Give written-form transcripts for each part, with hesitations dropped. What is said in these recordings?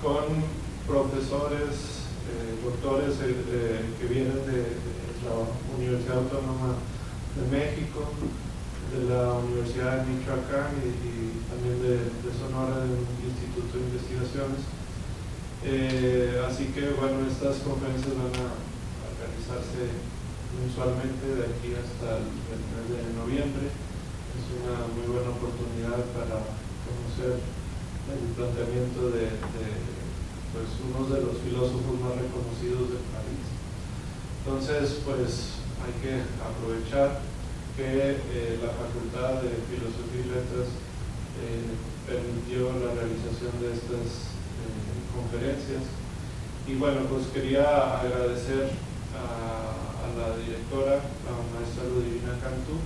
con profesores, doctores que vienen de la Universidad Autónoma de México, de la Universidad de Michoacán y también de Sonora, del Instituto de Investigaciones. Así que bueno, estas conferencias van a realizarse mensualmente de aquí hasta el mes de noviembre. Es una muy buena oportunidad para conocer el planteamiento de pues, uno de los filósofos más reconocidos del país. Entonces, pues hay que aprovechar que la Facultad de Filosofía y Letras permitió la realización de estas conferencias. Y bueno, pues quería agradecer a la directora, la maestra Ludivina Cantú,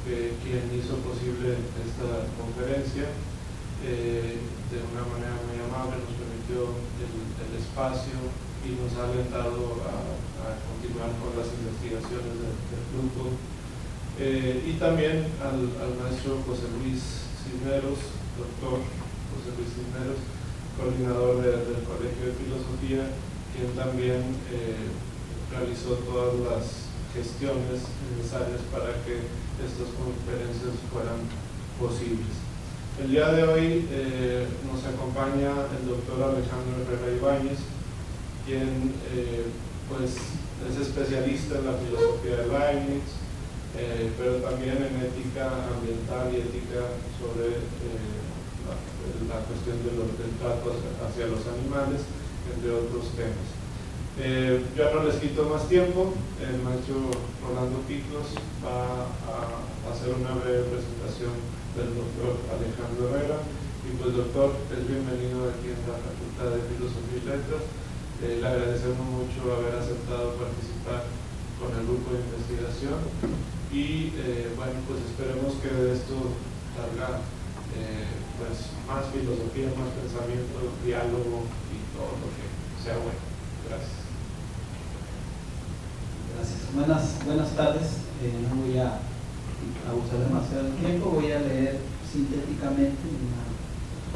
quien hizo posible esta conferencia. De una manera muy amable nos permitió el espacio y nos ha alentado a continuar con las investigaciones del grupo. Y también al maestro José Luis Cisneros, doctor José Luis Cisneros, coordinador del Colegio de Filosofía, quien también realizó todas las gestiones necesarias para que estas conferencias fueran posibles. El día de hoy nos acompaña el doctor Alejandro Herrera Ibáñez, quien pues es especialista en la filosofía de Leibniz, pero también en ética ambiental y ética sobre la cuestión del trato hacia los animales, entre otros temas. Yo no les quito más tiempo. El maestro Rolando Picos va a hacer una breve presentación del doctor Alejandro Herrera. Y pues doctor, es bienvenido aquí en la Facultad de Filosofía y Letras. Le agradecemos mucho haber aceptado participar con el grupo de investigación y bueno, pues esperemos que de esto salga pues más filosofía, más pensamiento, diálogo y todo lo que sea bueno. Gracias. Gracias. Buenas tardes. No voy a abusar demasiado del tiempo. Voy a leer sintéticamente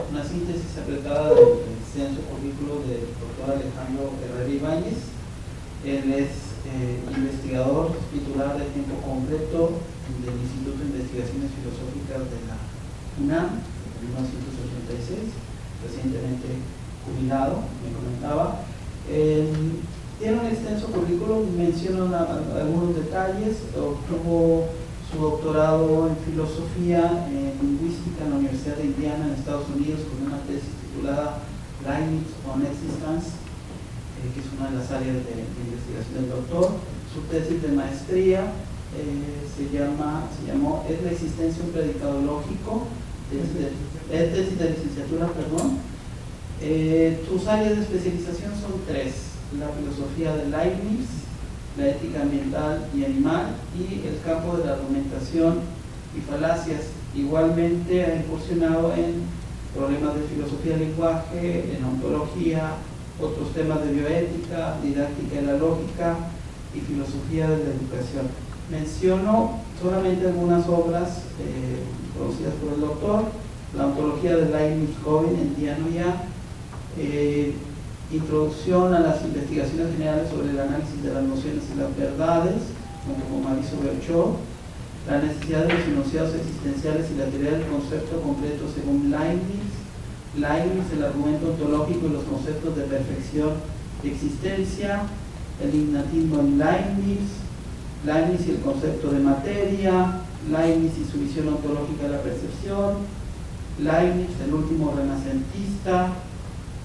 una síntesis apretada del extenso currículo del doctor Alejandro Herrera Ibáñez. Él es investigador titular de tiempo completo del Instituto de Investigaciones Filosóficas de la UNAM, en 1986, recientemente jubilado, me comentaba. Tiene un extenso currículum, menciono algunos detalles. Obtuvo su doctorado en filosofía en lingüística en la Universidad de Indiana en Estados Unidos con una tesis titulada Leibniz on Existence, que es una de las áreas de investigación del doctor. Su tesis de maestría se llamó ¿Es la existencia un predicado lógico? Tesis de licenciatura, perdón. Sus áreas de especialización son tres: la filosofía de Leibniz, la ética ambiental y animal, y el campo de la argumentación y falacias. Igualmente ha incursionado en problemas de filosofía del lenguaje, en ontología, otros temas de bioética, didáctica de la lógica y filosofía de la educación. Menciono solamente algunas obras conocidas por el doctor: la ontología de Leibniz-Cohen, entiendo ya, introducción a las investigaciones generales sobre el análisis de las nociones y las verdades, como Mauricio Ochoa, la necesidad de los enunciados existenciales y la teoría del concepto completo según Leibniz, el argumento ontológico y los conceptos de perfección y existencia, el ignatismo en Leibniz y el concepto de materia, Leibniz y su visión ontológica de la percepción, Leibniz, el último renacentista,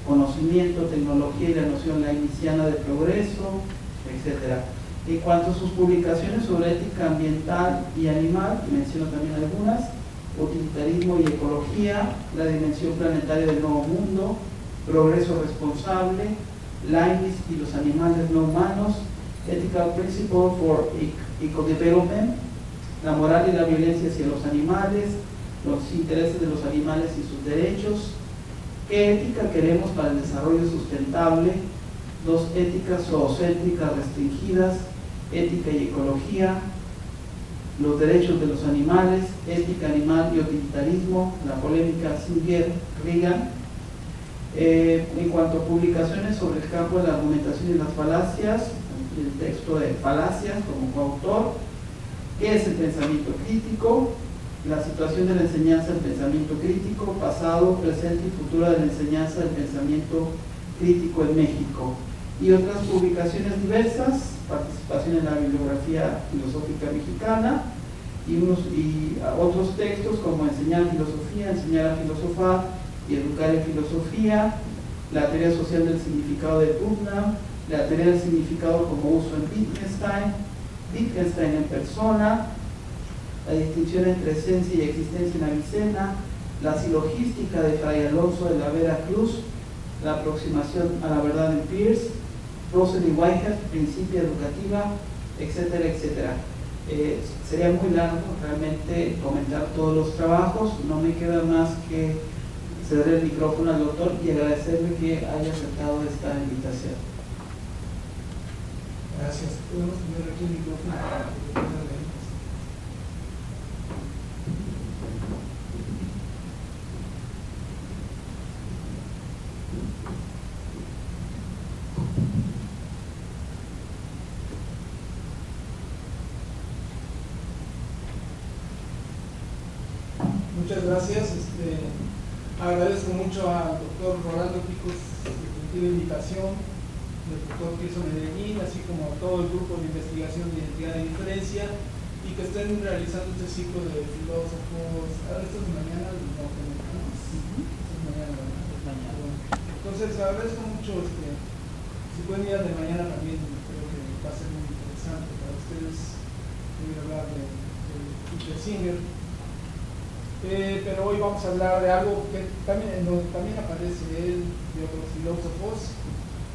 conocimiento, tecnología y la noción leibniziana de progreso, etc. En cuanto a sus publicaciones sobre ética ambiental y animal, menciono también algunas: utilitarismo y ecología, la dimensión planetaria del nuevo mundo, progreso responsable, Leibniz y los animales no humanos, Ethical Principle for Eco-Development, la moral y la violencia hacia los animales, los intereses de los animales y sus derechos, qué ética queremos para el desarrollo sustentable, dos éticas zoocéntricas restringidas, ética y ecología, los derechos de los animales, ética animal y utilitarismo, la polémica Singer-Reagan. En cuanto a publicaciones sobre el campo de la argumentación y las falacias, el texto de Falacias como coautor, ¿qué es el pensamiento crítico? La situación de la enseñanza del pensamiento crítico, pasado, presente y futuro de la enseñanza del pensamiento crítico en México. Y otras publicaciones diversas, participación en la bibliografía filosófica mexicana, y otros textos como Enseñar filosofía, Enseñar a filosofar y Educar en filosofía, la teoría social del significado de Putnam, la teoría del significado como uso en Wittgenstein en persona, la distinción entre esencia y existencia en Avicena, la silogística de Fray Alonso de la Vera Cruz, la aproximación a la verdad en Peirce, Russell y Whitehead, Principia Educativa, etcétera, etcétera. Sería muy largo realmente comentar todos los trabajos, no me queda más que ceder el micrófono al doctor y agradecerle que haya aceptado esta invitación. Gracias. Podemos poner aquí el micrófono para que pueda leer. Muchas gracias. Agradezco mucho al doctor Rolando Picos por la invitación, al doctor Tirso Medellín, así como a todo el grupo de investigación de identidad de diferencia, y que estén realizando este ciclo de filósofos. Esto es mañana, norteamericanos. Es mañana, ¿verdad? Entonces, agradezco mucho. Si pueden ir de mañana también, creo que va a ser muy interesante para ustedes. Voy a hablar de Peter Singer. Pero hoy vamos a hablar de algo que también aparece él, de otros filósofos.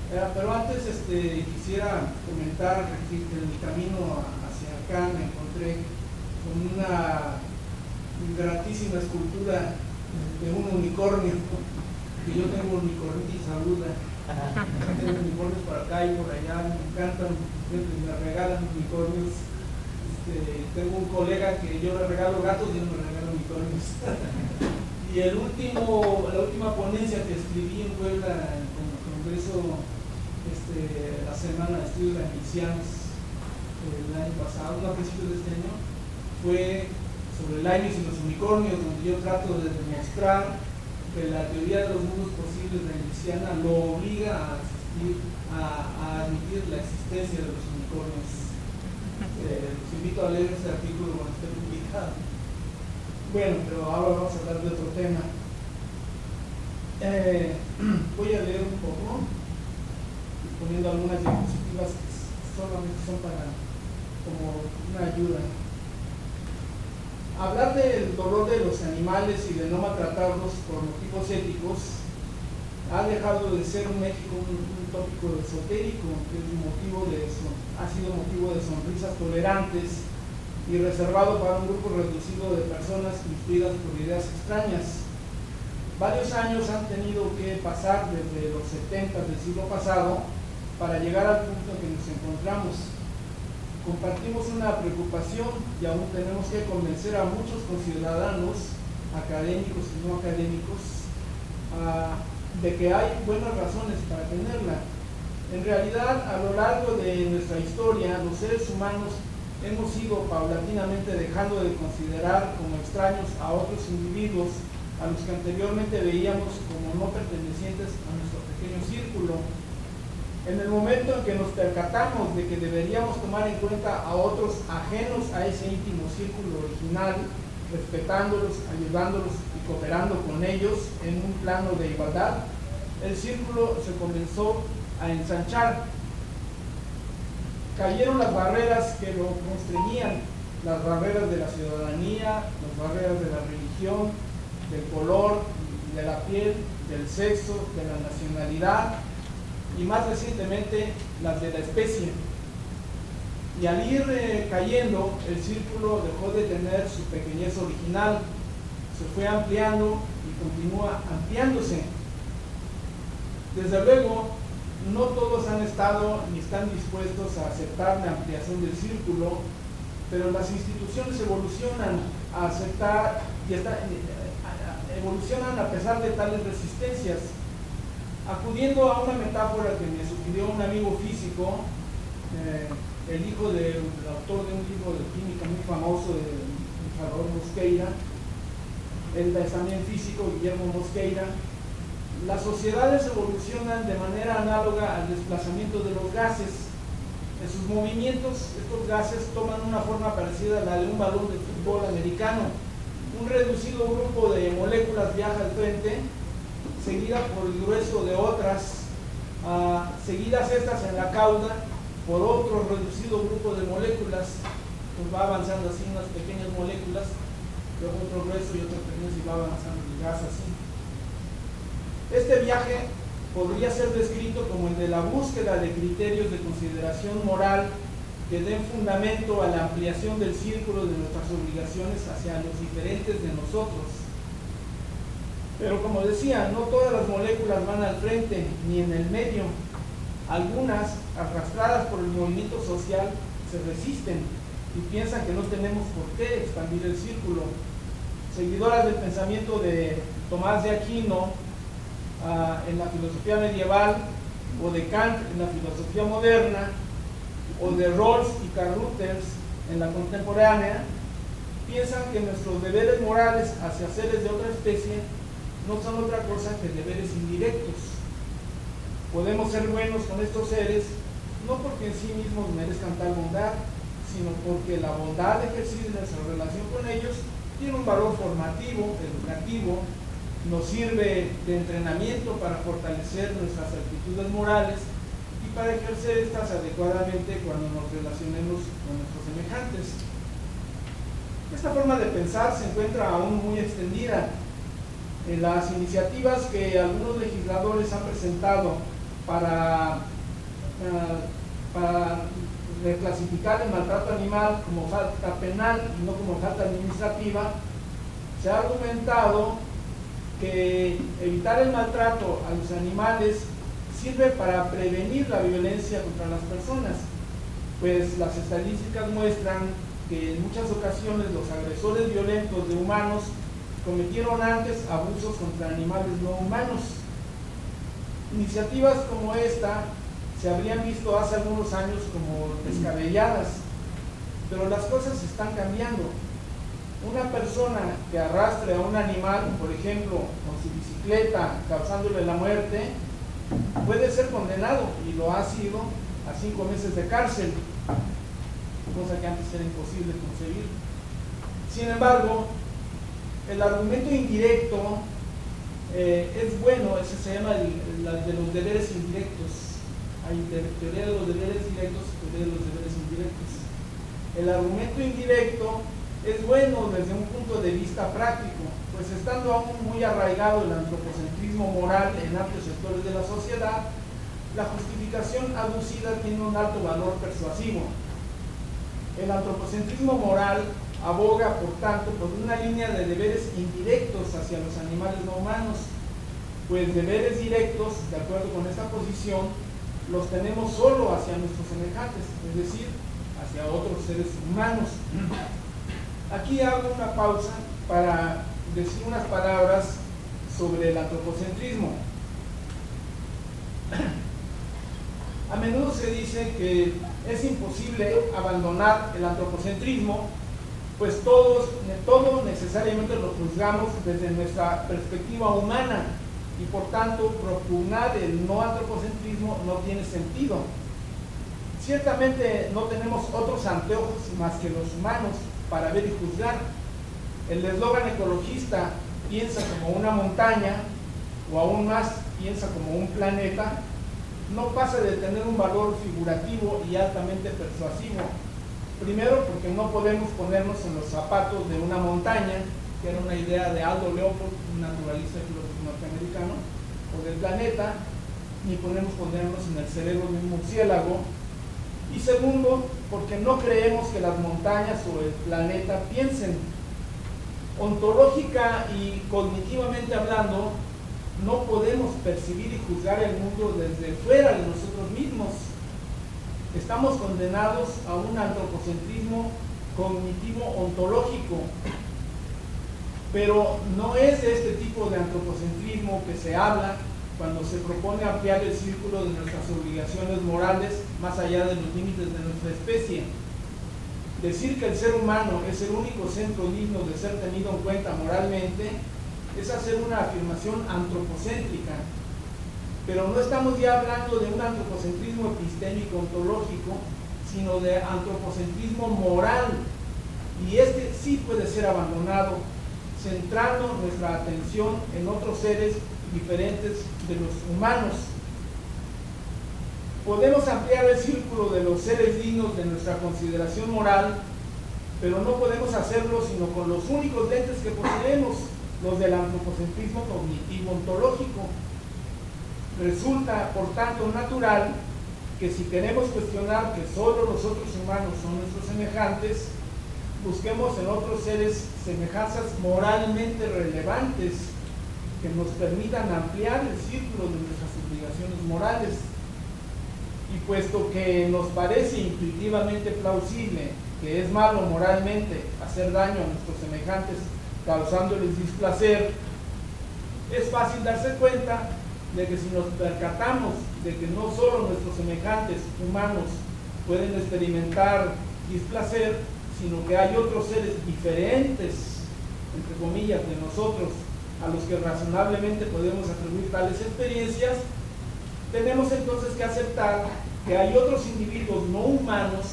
Pero antes quisiera comentar que en el camino hacia acá me encontré con una gratísima escultura de un unicornio, que yo tengo unicornio y saluda. Tengo unicornios por acá y por allá, me encantan, me regalan unicornios. Tengo un colega que yo le regalo gatos y él me regala unicornios. Y la última ponencia que escribí en Puebla con el Congreso, la Semana de Estudios Ancianos el año pasado, a principios de este año, fue sobre Leibniz y los unicornios, donde yo trato de demostrar que la teoría de los mundos posibles leibniziana lo obliga a admitir la existencia de los unicornios. Los invito a leer este artículo cuando esté publicado. Bueno, pero ahora vamos a hablar de otro tema. Voy a leer un poco, poniendo algunas diapositivas que solamente son para como una ayuda. Hablar del dolor de los animales y de no maltratarlos por motivos éticos ha dejado de ser en México un tópico esotérico, que ha sido motivo de sonrisas tolerantes y reservado para un grupo reducido de personas instruidas por ideas extrañas. Varios años han tenido que pasar desde los 70 del siglo pasado para llegar al punto en que nos encontramos. Compartimos una preocupación y aún tenemos que convencer a muchos conciudadanos, académicos y no académicos, de que hay buenas razones para tenerla. En realidad, a lo largo de nuestra historia, los seres humanos hemos ido paulatinamente dejando de considerar como extraños a otros individuos a los que anteriormente veíamos como no pertenecientes a nuestro pequeño círculo. En el momento en que nos percatamos de que deberíamos tomar en cuenta a otros ajenos a ese íntimo círculo original, respetándolos, ayudándolos y cooperando con ellos en un plano de igualdad, el círculo se comenzó a ensanchar. Cayeron las barreras que lo constreñían, las barreras de la ciudadanía, las barreras de la religión, del color, de la piel, del sexo, de la nacionalidad y más recientemente las de la especie. Y al ir cayendo, el círculo dejó de tener su pequeñez original, se fue ampliando y continúa ampliándose. Desde luego, no todos han estado ni están dispuestos a aceptar la ampliación del círculo, pero las instituciones evolucionan a aceptar y evolucionan a pesar de tales resistencias. Acudiendo a una metáfora que me sugirió un amigo físico, el hijo del autor de un libro de química muy famoso, de Salvador Mosqueira, él es también físico, Guillermo Mosqueira. Las sociedades evolucionan de manera análoga al desplazamiento de los gases. En sus movimientos, estos gases toman una forma parecida a la de un balón de fútbol americano. Un reducido grupo de moléculas viaja al frente, seguida por el grueso de otras, seguidas estas en la cauda por otro reducido grupo de moléculas, pues va avanzando así unas pequeñas moléculas, luego otro grueso y otro pequeño y va avanzando el gas así. Este viaje podría ser descrito como el de la búsqueda de criterios de consideración moral que den fundamento a la ampliación del círculo de nuestras obligaciones hacia los diferentes de nosotros. Pero como decía, no todas las moléculas van al frente ni en el medio. Algunas, arrastradas por el movimiento social, se resisten y piensan que no tenemos por qué expandir el círculo. Seguidoras del pensamiento de Tomás de Aquino en la filosofía medieval, o de Kant en la filosofía moderna, o de Rawls y Karl Reuters en la contemporánea, piensan que nuestros deberes morales hacia seres de otra especie no son otra cosa que deberes indirectos. Podemos ser buenos con estos seres no porque en sí mismos merezcan tal bondad, sino porque la bondad ejercida en nuestra relación con ellos tiene un valor formativo, educativo, nos sirve de entrenamiento para fortalecer nuestras actitudes morales y para ejercer estas adecuadamente cuando nos relacionemos con nuestros semejantes. Esta forma de pensar se encuentra aún muy extendida en las iniciativas que algunos legisladores han presentado para reclasificar el maltrato animal como falta penal y no como falta administrativa. Se ha argumentado que evitar el maltrato a los animales sirve para prevenir la violencia contra las personas, pues las estadísticas muestran que en muchas ocasiones los agresores violentos de humanos cometieron antes abusos contra animales no humanos. Iniciativas como esta se habrían visto hace algunos años como descabelladas, pero las cosas están cambiando. Una persona que arrastre a un animal, por ejemplo, con su bicicleta, causándole la muerte, puede ser condenado, y lo ha sido, a 5 meses de cárcel, cosa que antes era imposible concebir. Sin embargo, el argumento indirecto es bueno, ese se llama la de los deberes indirectos. Hay teoría de los deberes directos y teoría de los deberes indirectos. El argumento indirecto es bueno desde un punto de vista práctico, pues estando aún muy arraigado el antropocentrismo moral en amplios sectores de la sociedad, la justificación aducida tiene un alto valor persuasivo. El antropocentrismo moral aboga, por tanto, por una línea de deberes indirectos hacia los animales no humanos, pues deberes directos, de acuerdo con esta posición, los tenemos solo hacia nuestros semejantes, es decir, hacia otros seres humanos. Aquí hago una pausa para decir unas palabras sobre el antropocentrismo. A menudo se dice que es imposible abandonar el antropocentrismo, pues todo necesariamente lo juzgamos desde nuestra perspectiva humana y por tanto propugnar el no antropocentrismo no tiene sentido. Ciertamente no tenemos otros anteojos más que los humanos para ver y juzgar. El eslogan ecologista piensa como una montaña, o aún más piensa como un planeta, no pasa de tener un valor figurativo y altamente persuasivo. Primero porque no podemos ponernos en los zapatos de una montaña, que era una idea de Aldo Leopold, un naturalista y filósofo norteamericano, o del planeta, ni podemos ponernos en el cerebro de un murciélago. Y segundo, porque no creemos que las montañas o el planeta piensen. Ontológica y cognitivamente hablando, no podemos percibir y juzgar el mundo desde fuera de nosotros mismos. Estamos condenados a un antropocentrismo cognitivo-ontológico. Pero no es este tipo de antropocentrismo que se habla cuando se propone ampliar el círculo de nuestras obligaciones morales más allá de los límites de nuestra especie. Decir que el ser humano es el único centro digno de ser tenido en cuenta moralmente es hacer una afirmación antropocéntrica. Pero no estamos ya hablando de un antropocentrismo epistémico ontológico, sino de antropocentrismo moral. Y este sí puede ser abandonado, centrando nuestra atención en otros seres diferentes de los humanos. Podemos ampliar el círculo de los seres dignos de nuestra consideración moral, pero no podemos hacerlo sino con los únicos lentes que poseemos, los del antropocentrismo cognitivo-ontológico. Resulta, por tanto, natural que si queremos cuestionar que solo los otros humanos son nuestros semejantes, busquemos en otros seres semejanzas moralmente relevantes que nos permitan ampliar el círculo de nuestras obligaciones morales. Y puesto que nos parece intuitivamente plausible que es malo moralmente hacer daño a nuestros semejantes causándoles displacer, es fácil darse cuenta de que si nos percatamos de que no solo nuestros semejantes humanos pueden experimentar displacer, sino que hay otros seres diferentes, entre comillas, de nosotros, a los que razonablemente podemos atribuir tales experiencias, tenemos entonces que aceptar que hay otros individuos no humanos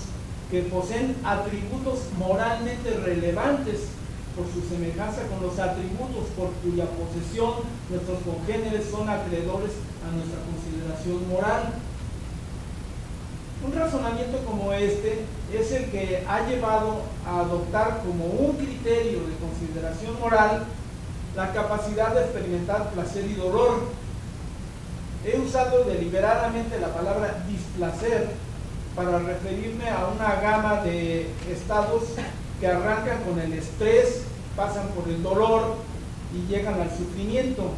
que poseen atributos moralmente relevantes por su semejanza con los atributos por cuya posesión nuestros congéneres son acreedores a nuestra consideración moral. Un razonamiento como este es el que ha llevado a adoptar como un criterio de consideración moral la capacidad de experimentar placer y dolor. He usado deliberadamente la palabra displacer para referirme a una gama de estados que arrancan con el estrés, pasan por el dolor y llegan al sufrimiento.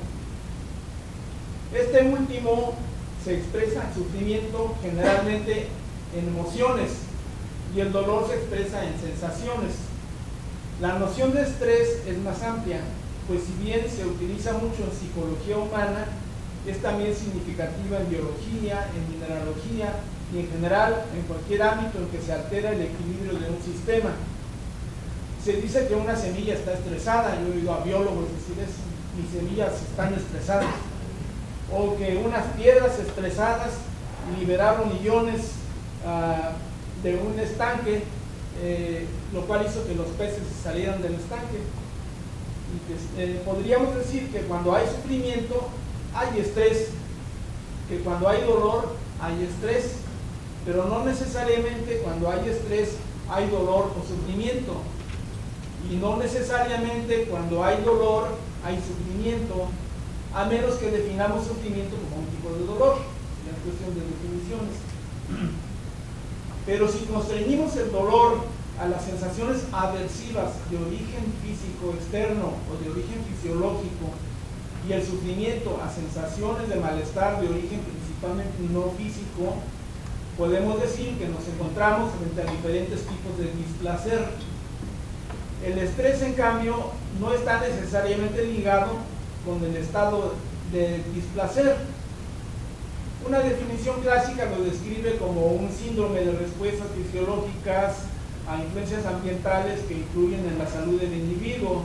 Este último se expresa el sufrimiento generalmente en emociones y el dolor se expresa en sensaciones. La noción de estrés es más amplia, pues si bien se utiliza mucho en psicología humana, es también significativa en biología, en mineralogía y en general en cualquier ámbito en que se altera el equilibrio de un sistema. Se dice que una semilla está estresada, yo he oído a biólogos decir eso, mis semillas están estresadas, o que unas piedras estresadas liberaron iones de un estanque, lo cual hizo que los peces salieran del estanque. Y que, podríamos decir que cuando hay sufrimiento hay estrés, que cuando hay dolor hay estrés, pero no necesariamente cuando hay estrés hay dolor o sufrimiento, y no necesariamente cuando hay dolor hay sufrimiento, a menos que definamos sufrimiento como un tipo de dolor, ya es cuestión de definiciones. Pero si constreñimos el dolor a las sensaciones aversivas de origen físico externo o de origen fisiológico, y el sufrimiento a sensaciones de malestar de origen principalmente no físico, podemos decir que nos encontramos frente a diferentes tipos de displacer. El estrés, en cambio, no está necesariamente ligado con el estado de displacer. Una definición clásica lo describe como un síndrome de respuestas fisiológicas a influencias ambientales que influyen en la salud del individuo.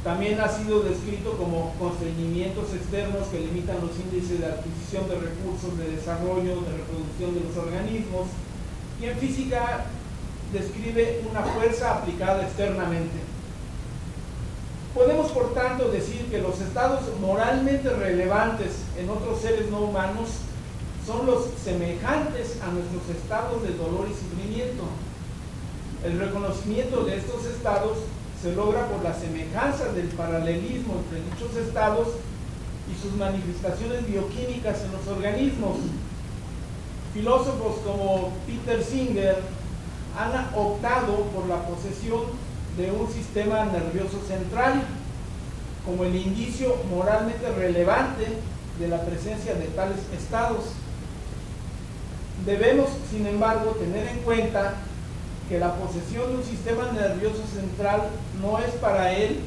También ha sido descrito como constreñimientos externos que limitan los índices de adquisición de recursos, de desarrollo, de reproducción de los organismos. Y en física describe una fuerza aplicada externamente. Podemos, por tanto, decir que los estados moralmente relevantes en otros seres no humanos son los semejantes a nuestros estados de dolor y sufrimiento. El reconocimiento de estos estados se logra por las semejanzas del paralelismo entre dichos estados y sus manifestaciones bioquímicas en los organismos. Filósofos como Peter Singer han optado por la posesión de un sistema nervioso central como el indicio moralmente relevante de la presencia de tales estados. Debemos, sin embargo, tener en cuenta que la posesión de un sistema nervioso central no es para él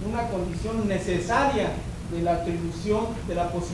una condición necesaria de la atribución de la posibilidad